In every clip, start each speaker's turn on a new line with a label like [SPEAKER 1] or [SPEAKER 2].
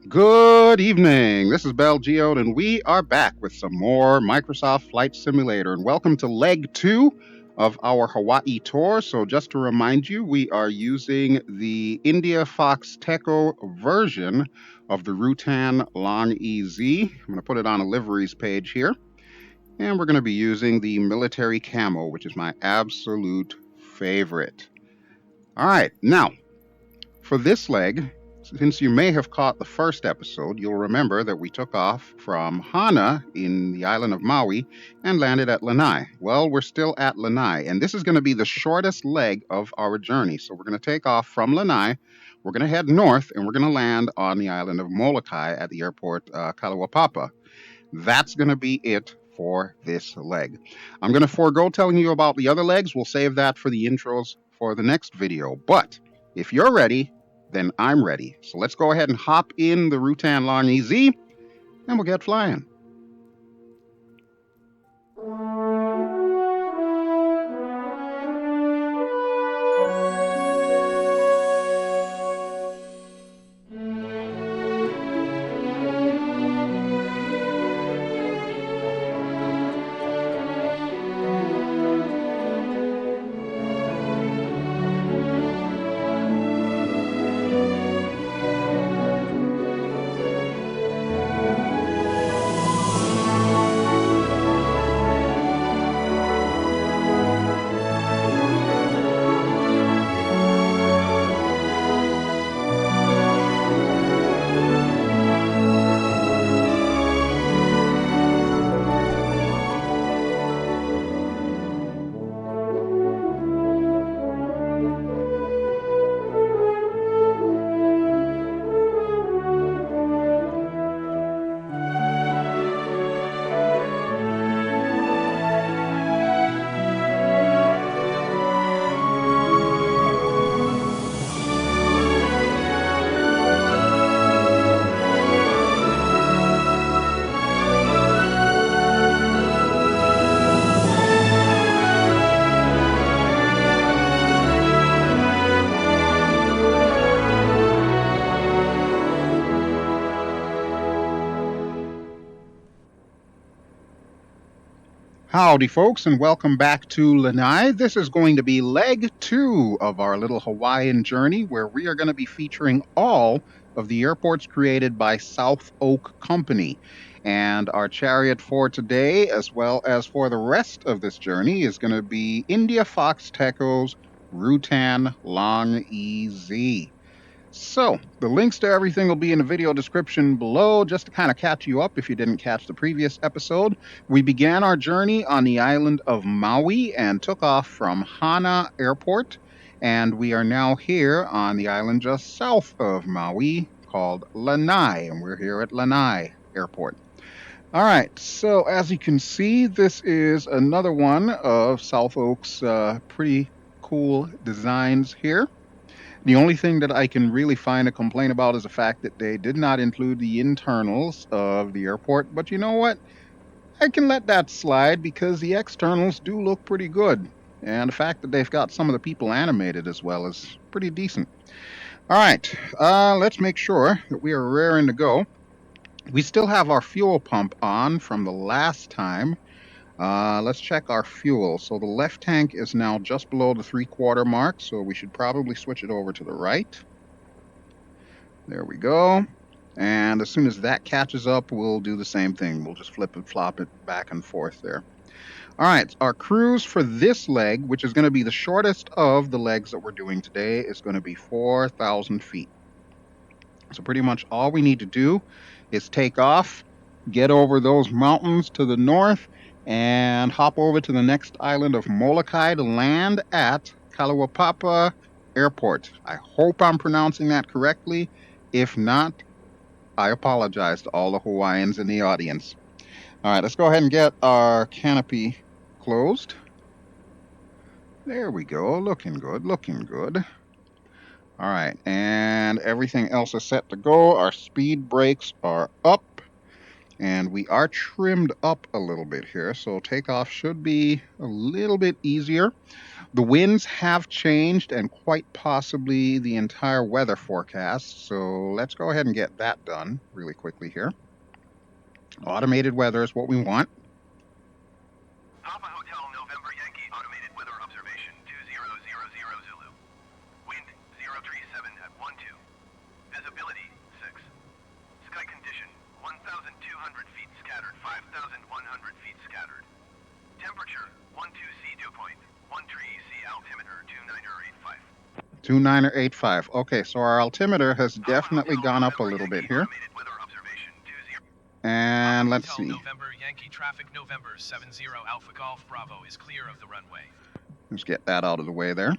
[SPEAKER 1] Good evening. This is BelGeode, and we are back with some more Microsoft Flight Simulator. And welcome to leg 2 of our Hawaii tour. So, just to remind you, we are using the IndiaFoxtEcho version of the Rutan Long-EZ. I'm going to put it on a liveries page here. And we're going to be using the military camo, which is my absolute favorite. All right, now, for this leg, since you may have caught the first episode, you'll remember that we took off from Hana in the island of Maui and landed at Lanai. Well, we're still at Lanai, and this is going to be the shortest leg of our journey. So we're going to take off from Lanai, we're going to head north, and we're going to land on the island of Molokai at the airport Kalaupapa. That's going to be it for this leg. I'm going to forego telling you about the other legs. We'll save that for the intros for the next video. But if you're ready, then I'm ready. So let's go ahead and hop in the Rutan Long-EZ and we'll get flying. Howdy, folks, and welcome back to Lanai. This is going to be leg 2 of our little Hawaiian journey, where we are going to be featuring all of the airports created by South Oak Company. And our chariot for today, as well as for the rest of this journey, is going to be IndiaFoxtEcho's Rutan Long-EZ. So, the links to everything will be in the video description below, just to kind of catch you up if you didn't catch the previous episode. We began our journey on the island of Maui and took off from Hana Airport, and we are now here on the island just south of Maui called Lanai, and we're here at Lanai Airport. All right, so as you can see, this is another one of South Oak's pretty cool designs here. The only thing that I can really find a complaint about is the fact that they did not include the internals of the airport. But you know what? I can let that slide because the externals do look pretty good. And the fact that they've got some of the people animated as well is pretty decent. All right, let's make sure that we are raring to go. We still have our fuel pump on from the last time. Let's check our fuel. So the left tank is now just below the 3/4 mark, so we should probably switch it over to the right. There we go. And as soon as that catches up, we'll do the same thing. We'll just flip and flop it back and forth there. All right, our cruise for this leg, which is going to be the shortest of the legs that we're doing today, is going to be 4,000 feet. So pretty much all we need to do is take off, get over those mountains to the north, and hop over to the next island of Molokai to land at Kalaupapa Airport. I hope I'm pronouncing that correctly. If not, I apologize to all the Hawaiians in the audience. All right, let's go ahead and get our canopy closed. There we go, looking good, looking good. All right, and everything else is set to go. Our speed brakes are up. And we are trimmed up a little bit here, so takeoff should be a little bit easier. The winds have changed and quite possibly the entire weather forecast, so let's go ahead and get that done really quickly here. Automated weather is what we want.
[SPEAKER 2] Papa Hotel November Yankee automated weather observation 2000 Zulu. Wind 037 at 12. Visibility 6. Sky condition 1,200 feet scattered, 5,100 feet scattered. Temperature 12 C dew point, 13 C altimeter 2985.
[SPEAKER 1] 2985. Okay, so our altimeter has definitely gone up a little bit here. And let's see.
[SPEAKER 2] November Yankee traffic November 70 Alpha Golf Bravo is clear of the runway.
[SPEAKER 1] Let's get that out of the way there.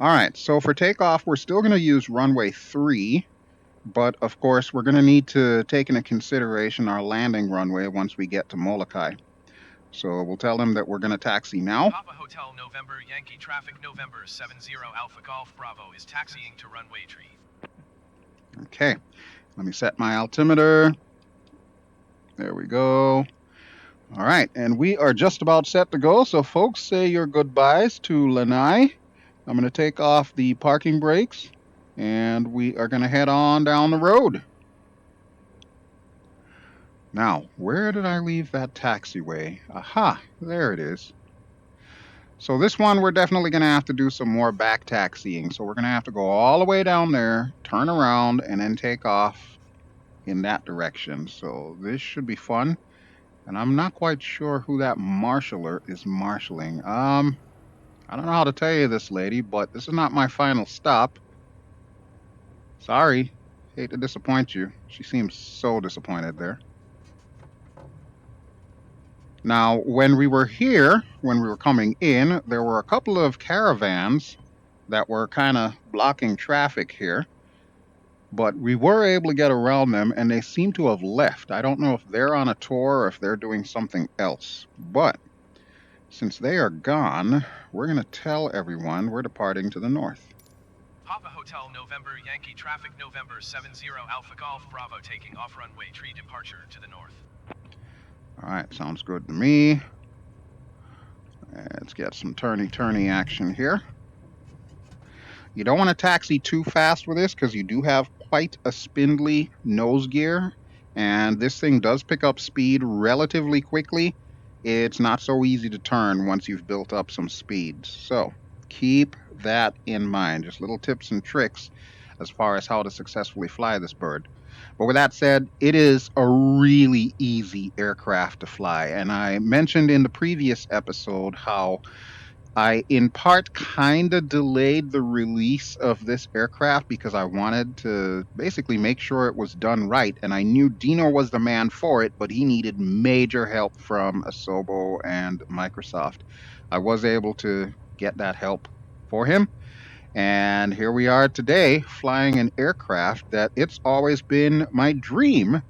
[SPEAKER 1] All right, so for takeoff, we're still going to use runway 3, but of course, we're going to need to take into consideration our landing runway once we get to Molokai. So we'll tell them that we're going to taxi now.
[SPEAKER 2] Papa Hotel November Yankee traffic November 70 Alpha Golf Bravo is taxiing to runway 3.
[SPEAKER 1] Okay, let me set my altimeter. There we go. All right, and we are just about set to go. So folks, say your goodbyes to Lanai. I'm going to take off the parking brakes, and we are going to head on down the road. Now, where did I leave that taxiway? Aha, there it is. So this one, we're definitely going to have to do some more back taxiing. So we're going to have to go all the way down there, turn around, and then take off in that direction. So this should be fun. And I'm not quite sure who that marshaller is marshalling. I don't know how to tell you this, lady, but this is not my final stop. Sorry. Hate to disappoint you. She seems so disappointed there. Now, when we were here, when we were coming in, there were a couple of caravans that were kind of blocking traffic here. But we were able to get around them, and they seem to have left. I don't know if they're on a tour or if they're doing something else. But since they are gone, we're going to tell everyone we're departing to the north.
[SPEAKER 2] Papa Hotel November Yankee traffic November 70 Alpha Golf Bravo taking off runway 3 departure to the north.
[SPEAKER 1] All right, sounds good to me. Let's get some turny action here. You don't want to taxi too fast with this because you do have quite a spindly nose gear, and this thing does pick up speed relatively quickly. It's not so easy to turn once you've built up some speed. So keep that in mind. Just little tips and tricks as far as how to successfully fly this bird. But with that said, it is a really easy aircraft to fly. And I mentioned in the previous episode how I, in part, kind of delayed the release of this aircraft because I wanted to basically make sure it was done right. And I knew Dino was the man for it, but he needed major help from Asobo and Microsoft. I was able to get that help for him. And here we are today flying an aircraft that it's always been my dream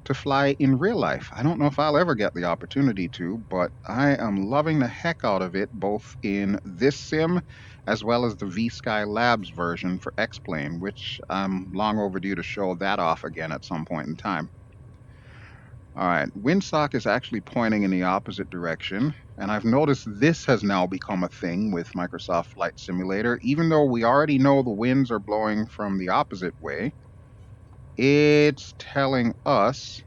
[SPEAKER 1] to fly in real life. I don't know if I'll ever get the opportunity to, but I am loving the heck out of it, both in this sim as well as the V-Sky Labs version for X-Plane, which I'm long overdue to show that off again at some point in time. All right, windsock is actually pointing in the opposite direction, and I've noticed this has now become a thing with Microsoft Flight Simulator. Even though we already know the winds are blowing from the opposite way, it's telling us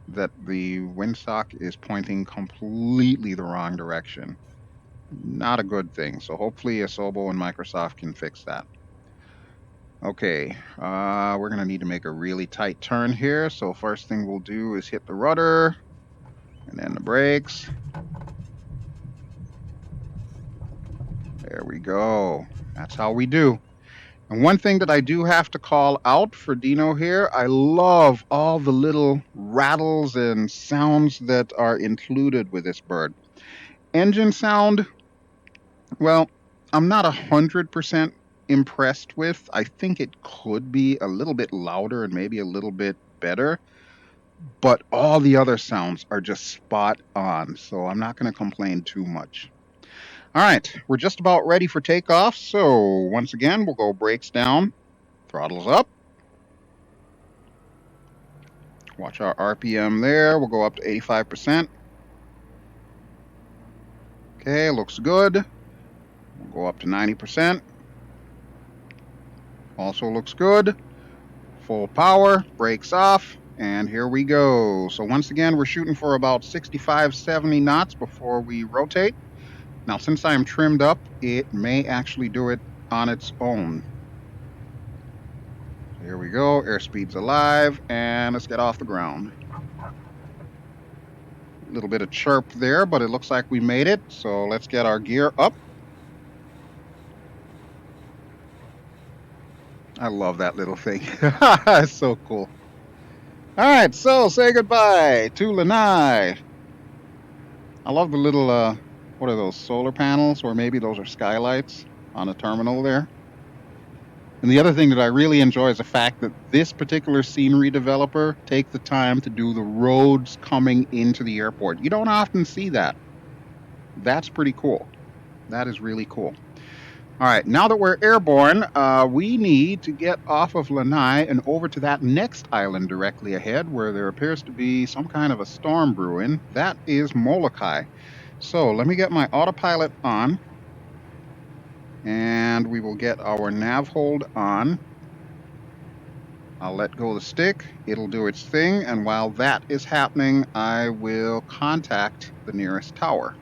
[SPEAKER 1] that the windsock is pointing completely the wrong direction. Not a good thing. So hopefully Asobo and Microsoft can fix that. Okay, we're going to need to make a really tight turn here. So first thing we'll do is hit the rudder and then the brakes. There we go. That's how we do. And one thing that I do have to call out for Dino here, I love all the little rattles and sounds that are included with this bird. Engine sound, well, I'm not 100% impressed with. I think it could be a little bit louder and maybe a little bit better, but all the other sounds are just spot on, so I'm not going to complain too much. All right, we're just about ready for takeoff, so once again, we'll go brakes down, throttles up. Watch our RPM there. We'll go up to 85%. Okay, looks good. We'll go up to 90%. Also looks good. Full power, brakes off, and here we go. So once again, we're shooting for about 65, 70 knots before we rotate. Now, since I'm trimmed up, it may actually do it on its own. Here we go, airspeed's alive, and let's get off the ground. A little bit of chirp there, but it looks like we made it. So let's get our gear up. I love that little thing. It's so cool. All right, so say goodbye to Lanai. I love the little, what are those, solar panels? Or maybe those are skylights on a terminal there. And the other thing that I really enjoy is the fact that this particular scenery developer takes the time to do the roads coming into the airport. You don't often see that. That's pretty cool. That is really cool. All right, now that we're airborne, we need to get off of Lanai and over to that next island directly ahead where there appears to be some kind of a storm brewing. That is Molokai. So let me get my autopilot on, and we will get our nav hold on. I'll let go of the stick. It'll do its thing, and while that is happening, I will contact the nearest tower.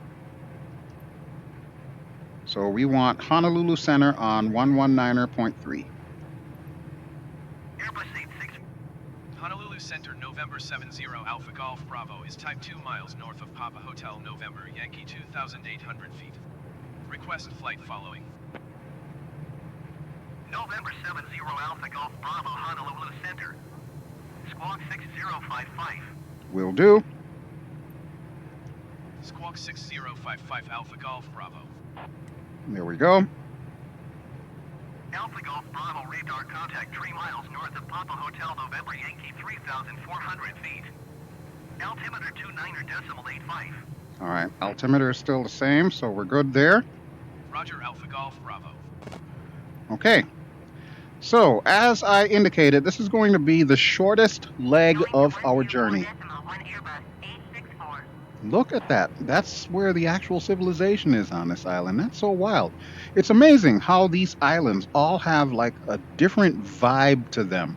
[SPEAKER 1] So we want Honolulu Center on 119.3.
[SPEAKER 2] Honolulu Center, November 70 Alpha Golf Bravo is type 2 miles north of Papa Hotel November Yankee 2,800 feet. Request flight following. November 70 Alpha Golf Bravo, Honolulu Center. Squawk 6055.
[SPEAKER 1] Will do.
[SPEAKER 2] Squawk 6055 Alpha Golf Bravo.
[SPEAKER 1] There we go.
[SPEAKER 2] Alpha Golf Bravo radar contact 3 miles north of Papa Hotel November Yankee 3,400 feet. Altimeter 29.85.
[SPEAKER 1] All right, altimeter is still the same, so we're good there.
[SPEAKER 2] Roger, Alpha Golf Bravo.
[SPEAKER 1] Okay. So, as I indicated, this is going to be the shortest leg of our journey. Look at that. That's where the actual civilization is on this island. That's so wild. It's amazing how these islands all have like a different vibe to them.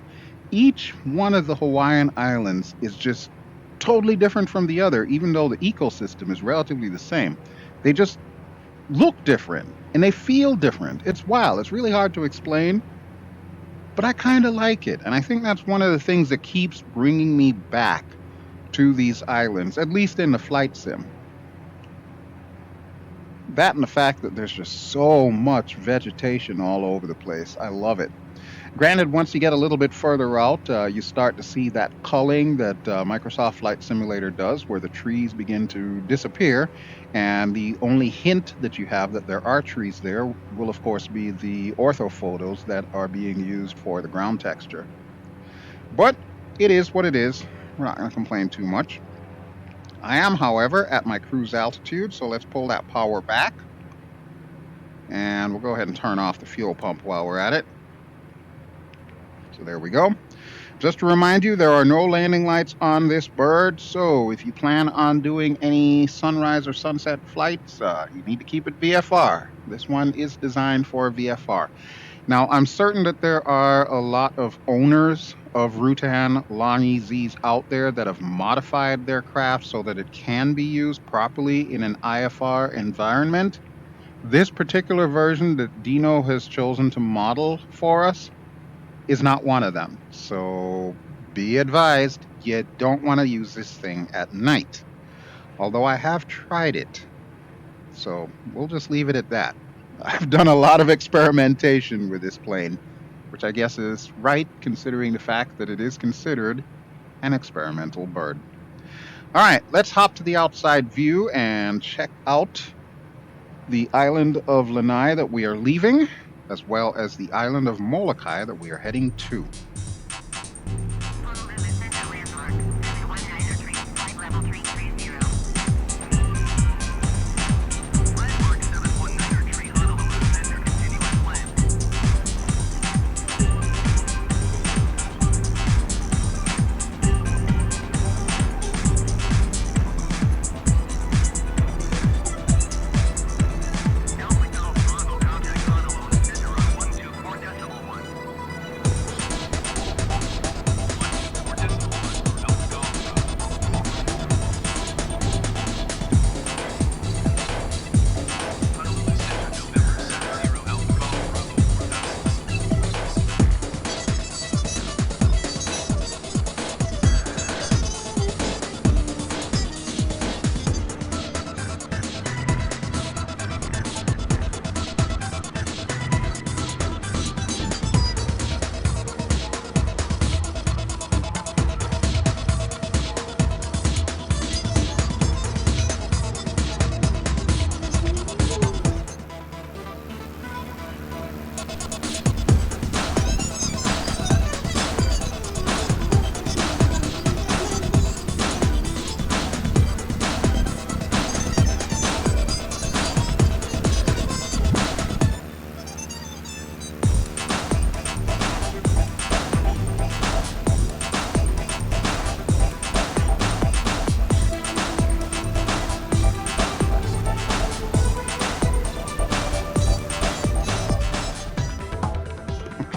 [SPEAKER 1] Each one of the Hawaiian islands is just totally different from the other, even though the ecosystem is relatively the same. They just look different and they feel different. It's wild. It's really hard to explain, but I kind of like it. And I think that's one of the things that keeps bringing me back to these islands, at least in the flight sim. That and the fact that there's just so much vegetation all over the place. I love it. Granted, once you get a little bit further out, you start to see that culling that Microsoft Flight Simulator does, where the trees begin to disappear, and the only hint that you have that there are trees there will, of course, be the ortho photos that are being used for the ground texture. But it is what it is. We're not going to complain too much. I am, however, at my cruise altitude, so let's pull that power back. And we'll go ahead and turn off the fuel pump while we're at it. So there we go. Just to remind you, there are no landing lights on this bird, so if you plan on doing any sunrise or sunset flights, you need to keep it VFR. This one is designed for VFR. Now, I'm certain that there are a lot of owners of Rutan Long-EZs out there that have modified their craft so that it can be used properly in an IFR environment. This particular version that Dino has chosen to model for us is not one of them. So be advised, you don't want to use this thing at night. Although I have tried it. So we'll just leave it at that. I've done a lot of experimentation with this plane, which I guess is right considering the fact that it is considered an experimental bird. All right, let's hop to the outside view and check out the island of Lanai that we are leaving, as well as the island of Molokai that we are heading to.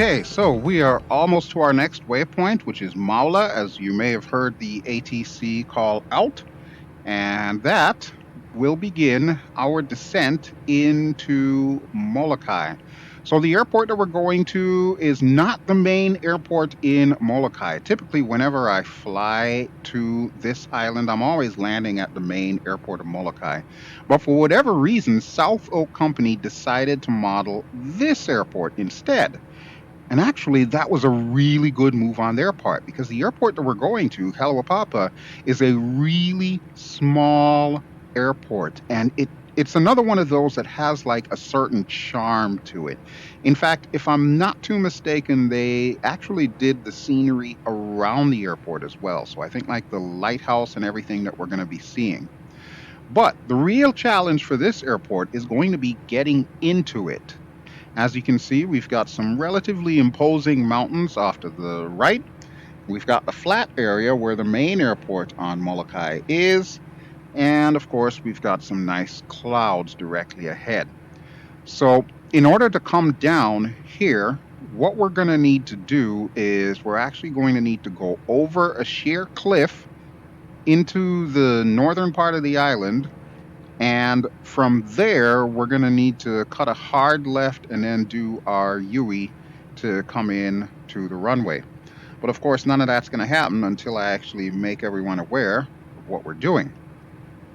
[SPEAKER 1] Okay, so we are almost to our next waypoint, which is Maula, as you may have heard the ATC call out. And that will begin our descent into Molokai. So, the airport that we're going to is not the main airport in Molokai. Typically, whenever I fly to this island, I'm always landing at the main airport of Molokai. But for whatever reason, South Oak Company decided to model this airport instead. And actually, that was a really good move on their part because the airport that we're going to, Kalaupapa, is a really small airport. And it's another one of those that has like a certain charm to it. In fact, if I'm not too mistaken, they actually did the scenery around the airport as well. So I think like the lighthouse and everything that we're going to be seeing. But the real challenge for this airport is going to be getting into it. As you can see, we've got some relatively imposing mountains off to the right. We've got the flat area where the main airport on Molokai is. And of course, we've got some nice clouds directly ahead. So, in order to come down here, what we're going to need to do is we're actually going to need to go over a sheer cliff into the northern part of the island, and from there, we're going to need to cut a hard left and then do our UE to come in to the runway. But of course, none of that's going to happen until I actually make everyone aware of what we're doing.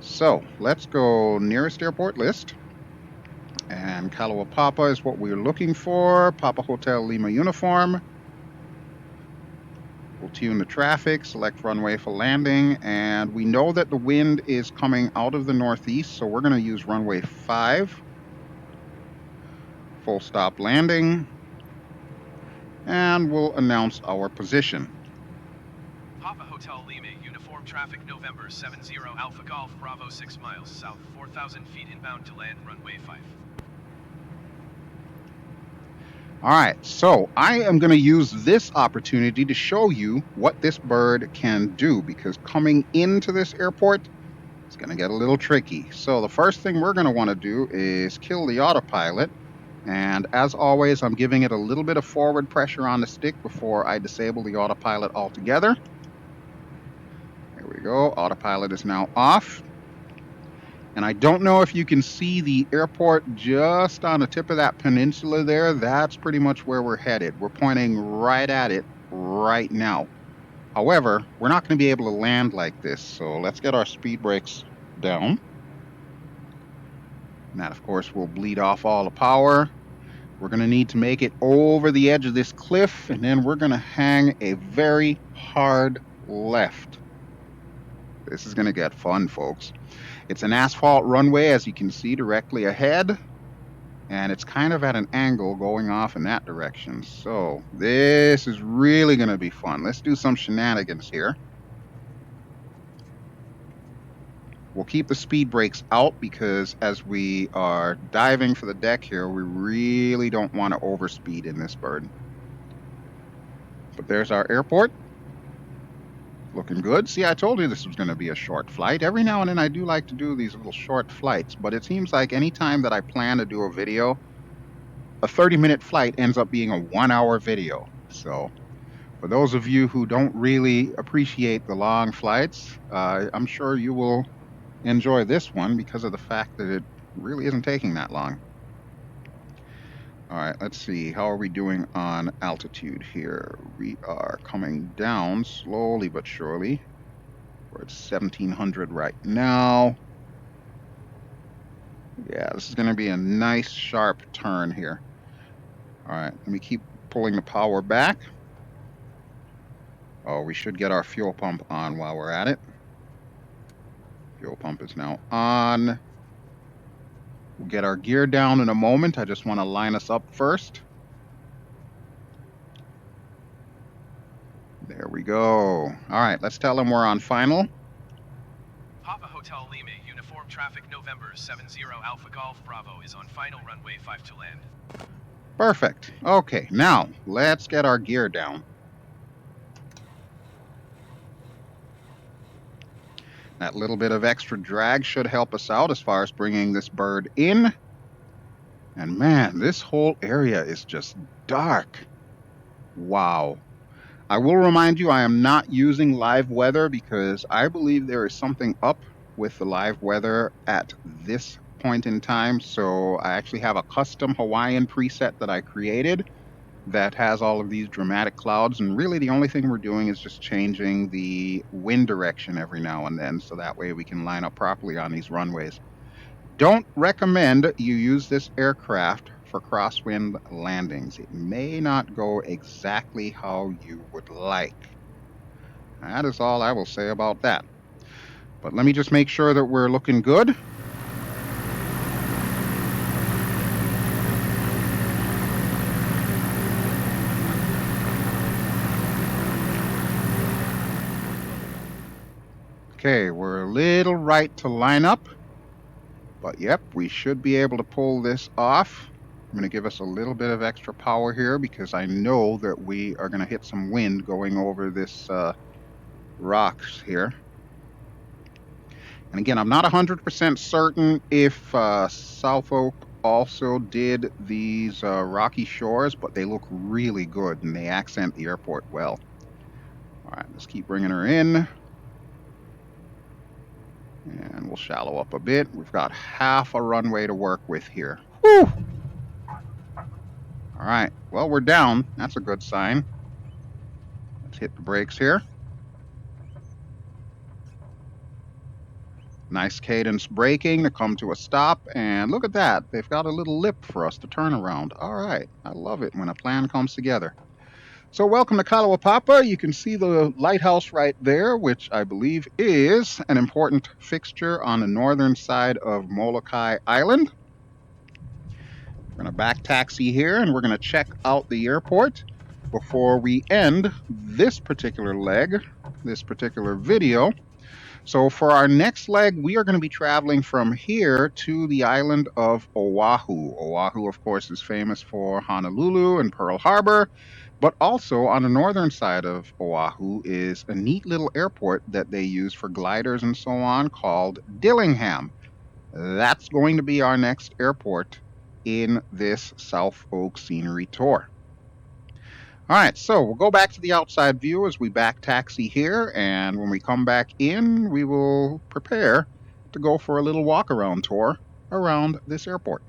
[SPEAKER 1] So let's go nearest airport list. And Kalaupapa is what we're looking for. Papa Hotel Lima uniform. We'll tune the traffic, select runway for landing, and we know that the wind is coming out of the northeast, so we're going to use runway 5. Full stop landing, and we'll announce our position.
[SPEAKER 2] Papa Hotel Lima, uniform traffic November 70 Alpha Golf Bravo 6 miles south, 4,000 feet inbound to land runway 5.
[SPEAKER 1] All right, so I am going to use this opportunity to show you what this bird can do, because coming into this airport, it's going to get a little tricky. So the first thing we're going to want to do is kill the autopilot. And as always, I'm giving it a little bit of forward pressure on the stick before I disable the autopilot altogether. There we go. Autopilot is now off. And I don't know if you can see the airport just on the tip of that peninsula there. That's pretty much where we're headed. We're pointing right at it right now. However, we're not going to be able to land like this. So let's get our speed brakes down. And that, of course, will bleed off all the power. We're going to need to make it over the edge of this cliff, and then we're going to hang a very hard left. This is going to get fun, folks. It's an asphalt runway, as you can see directly ahead, and it's kind of at an angle going off in that direction. So this is really going to be fun. Let's do some shenanigans here. We'll keep the speed brakes out because as we are diving for the deck here, we really don't want to overspeed in this bird. But there's our airport. Looking good. See, I told you this was going to be a short flight. Every now and then I do like to do these little short flights, but it seems like any time that I plan to do a video, a 30-minute flight ends up being a 1-hour video. So for those of you who don't really appreciate the long flights, I'm sure you will enjoy this one because of the fact that it really isn't taking that long. All right, let's see. How are we doing on altitude here? We are coming down slowly but surely. We're at 1,700 right now. Yeah, this is going to be a nice sharp turn here. All right, let me keep pulling the power back. Oh, we should get our fuel pump on while we're at it. Fuel pump is now on. We'll get our gear down in a moment. I just want to line us up first. There we go. All right, let's tell them we're on final.
[SPEAKER 2] Papa Hotel Lima, uniform traffic November 70 Alpha Golf Bravo is on final runway 5 to land.
[SPEAKER 1] Perfect. Okay, now let's get our gear down. That little bit of extra drag should help us out as far as bringing this bird in. And man, this whole area is just dark. Wow. I will remind you, I am not using live weather because I believe there is something up with the live weather at this point in time. So I actually have a custom Hawaiian preset that I created that has all of these dramatic clouds. And really, the only thing we're doing is just changing the wind direction every now and then. So that way we can line up properly on these runways. Don't recommend you use this aircraft for crosswind landings. It may not go exactly how you would like. That is all I will say about that. But let me just make sure that we're looking good. Okay, we're a little right to line up. But yep, we should be able to pull this off. I'm going to give us a little bit of extra power here because I know that we are going to hit some wind going over this rocks here. And again, I'm not 100% certain if South Oak also did these rocky shores, but they look really good and they accent the airport well. All right, let's keep bringing her in. And we'll shallow up a bit. We've got half a runway to work with here. Whew! All right, well, we're down. That's a good sign. Let's hit the brakes here. Nice cadence braking to come to a stop. And look at that. They've got a little lip for us to turn around. All right. I love it when a plan comes together. So welcome to Kalaupapa. You can see the lighthouse right there, which I believe is an important fixture on the northern side of Molokai Island. We're going to back taxi here and we're going to check out the airport before we end this particular leg, this particular video. So for our next leg, we are going to be traveling from here to the island of Oahu. Oahu, of course, is famous for Honolulu and Pearl Harbor, but also on the northern side of Oahu is a neat little airport that they use for gliders and so on called Dillingham. That's going to be our next airport in this South Oak scenery tour. All right, so we'll go back to the outside view as we back taxi here, and when we come back in, we will prepare to go for a little walk around tour around this airport.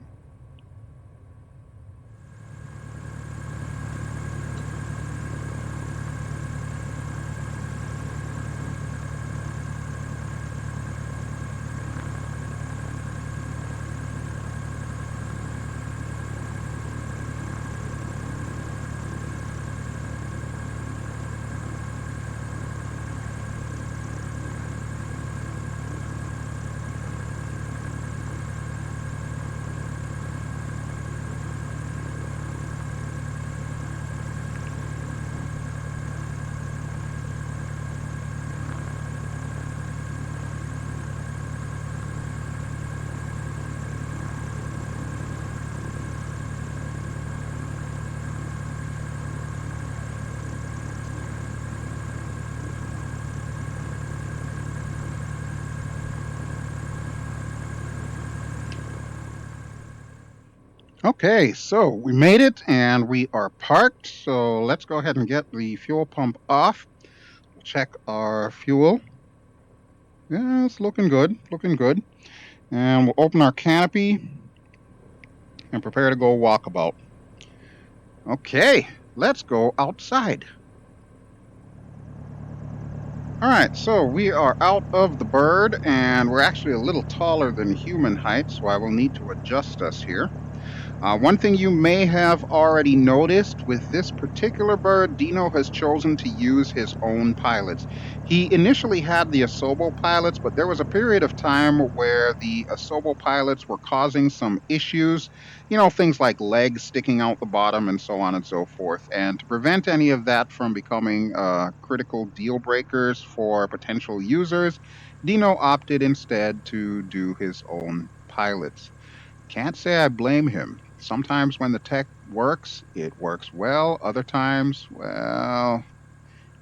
[SPEAKER 1] Okay, so we made it and we are parked. So let's go ahead and get the fuel pump off. We'll check our fuel. Yeah, it's looking good, looking good. And we'll open our canopy and prepare to go walkabout. Okay, let's go outside. All right, so we are out of the bird and we're actually a little taller than human height, so I will need to adjust us here. One thing you may have already noticed with this particular bird, Dino has chosen to use his own pilots. He initially had the Asobo pilots, but there was a period of time where the Asobo pilots were causing some issues, things like legs sticking out the bottom and so on and so forth. And to prevent any of that from becoming critical deal breakers for potential users, Dino opted instead to do his own pilots. Can't say I blame him. Sometimes when the tech works, it works well. Other times, well,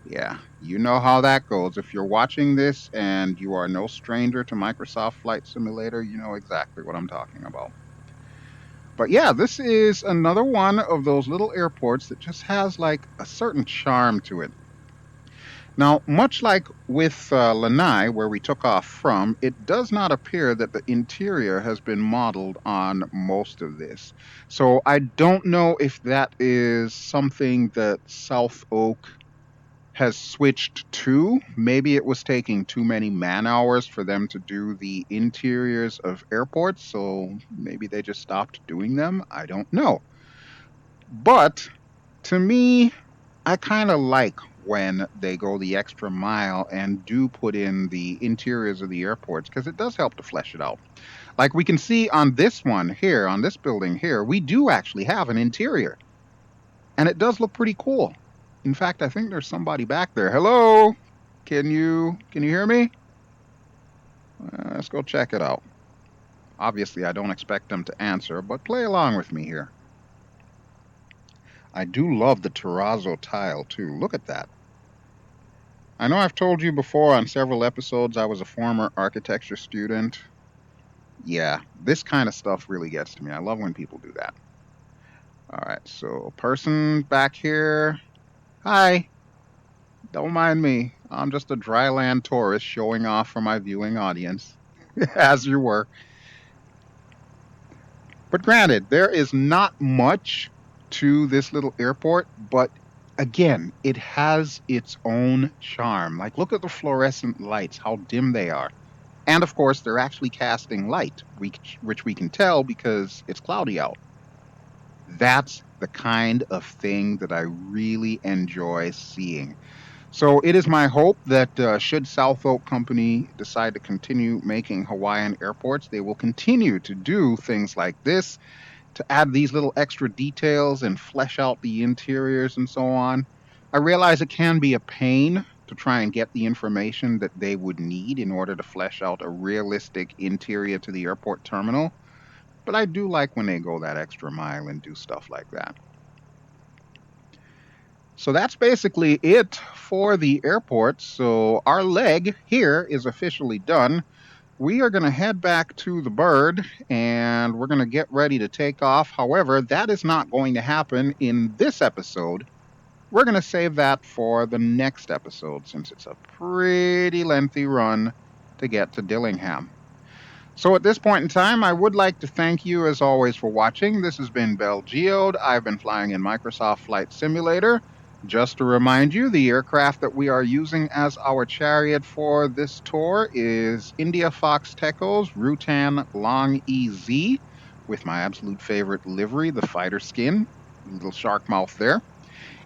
[SPEAKER 1] yeah, you know how that goes. If you're watching this and you are no stranger to Microsoft Flight Simulator, you know exactly what I'm talking about. But yeah, this is another one of those little airports that just has like a certain charm to it. Now, much like with Lanai, where we took off from, it does not appear that the interior has been modeled on most of this. So I don't know if that is something that South Oak has switched to. Maybe it was taking too many man hours for them to do the interiors of airports, so maybe they just stopped doing them. I don't know. But to me, I kind of like when they go the extra mile and do put in the interiors of the airports because it does help to flesh it out. Like we can see on this one here, on this building here, we do actually have an interior and it does look pretty cool. In fact, I think there's somebody back there. Hello? Can you hear me? Let's go check it out. Obviously, I don't expect them to answer, but play along with me here. I do love the terrazzo tile too. Look at that. I know I've told you before on several episodes I was a former architecture student. Yeah, this kind of stuff really gets to me. I love when people do that. All right, so person back here. Hi, don't mind me. I'm just a dryland tourist showing off for my viewing audience, as you were. But granted, there is not much to this little airport, but again, it has its own charm. Like, look at the fluorescent lights, how dim they are. And of course, they're actually casting light, which we can tell because it's cloudy out. That's the kind of thing that I really enjoy seeing. So it is my hope that should South Oak Company decide to continue making Hawaiian airports, they will continue to do things like this to add these little extra details and flesh out the interiors and so on. I realize it can be a pain to try and get the information that they would need in order to flesh out a realistic interior to the airport terminal, but I do like when they go that extra mile and do stuff like that. So that's basically it for the airport. So our leg here is officially done. We are going to head back to the bird and we're going to get ready to take off. However, that is not going to happen in this episode. We're going to save that for the next episode since it's a pretty lengthy run to get to Dillingham. So at this point in time, I would like to thank you as always for watching. This has been BelGeode. I've been flying in Microsoft Flight Simulator. Just to remind you, the aircraft that we are using as our chariot for this tour is IndiaFoxtEcho's Rutan Long-EZ with my absolute favorite livery, the fighter skin, little shark mouth there.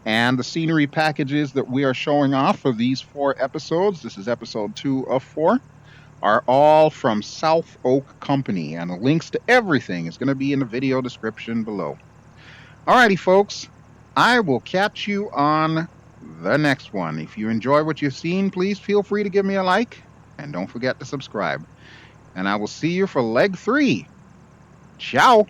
[SPEAKER 1] And the scenery packages that we are showing off for these 4 episodes, this is episode 2 of 4, are all from South Oak Company, and the links to everything is going to be in the video description below. Alrighty, folks, I will catch you on the next one. If you enjoy what you've seen, please feel free to give me a like, and don't forget to subscribe. And I will see you for leg 3. Ciao!